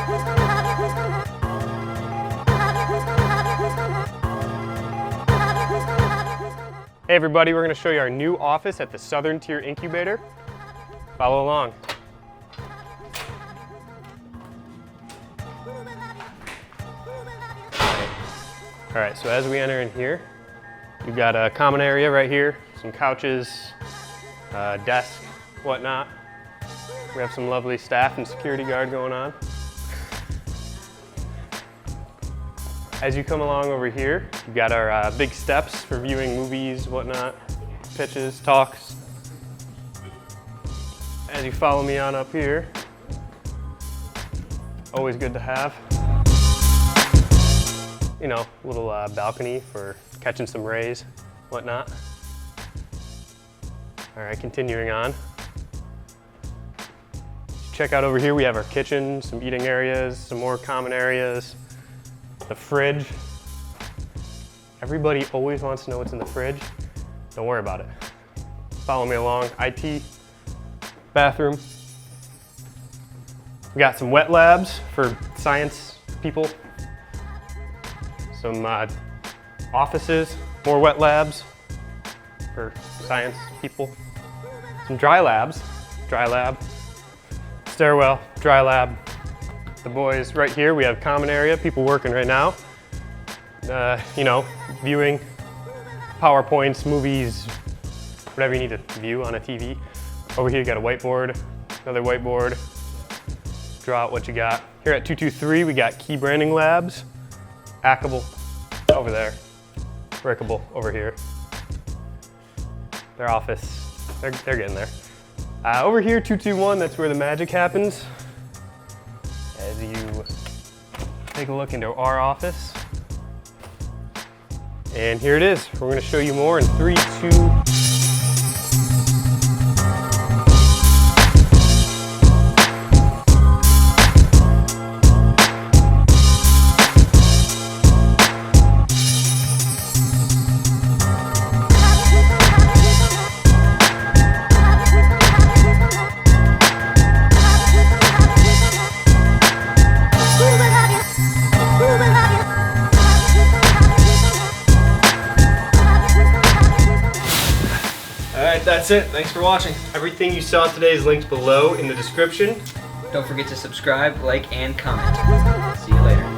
Hey everybody, we're going to show you our new office at the Southern Tier Incubator. Follow along. Alright, so as we enter in here, we've got a common area right here, some couches, desk, whatnot. We have some lovely staff and security guard going on. As you come along over here, you've got our big steps for viewing movies, whatnot, pitches, talks. As you follow me on up here, always good to have. You know, a little balcony for catching some rays, whatnot. All right, continuing on. Check out over here, we have our kitchen, some eating areas, some more common areas. The fridge. Everybody always wants to know what's in the fridge. Don't worry about it. Follow me along. IT, bathroom. We got some wet labs for science people. Some offices, more wet labs for science people. Some dry labs, dry lab. Stairwell, dry lab. The boys right here, we have common area, people working right now. You know, viewing PowerPoints, movies, whatever you need to view on a TV. Over here you got a whiteboard, another whiteboard. Draw out what you got. Here at 223 we got key branding labs. Hackable over there, Brickable over here. Their office, they're getting there. Over here 221, that's where the magic happens. As you take a look into our office. And here it is. We're going to show you more in 3, 2, Alright, that's it. Thanks for watching. everything you saw today is linked below in the description. Don't forget to subscribe, like, and comment. See you later.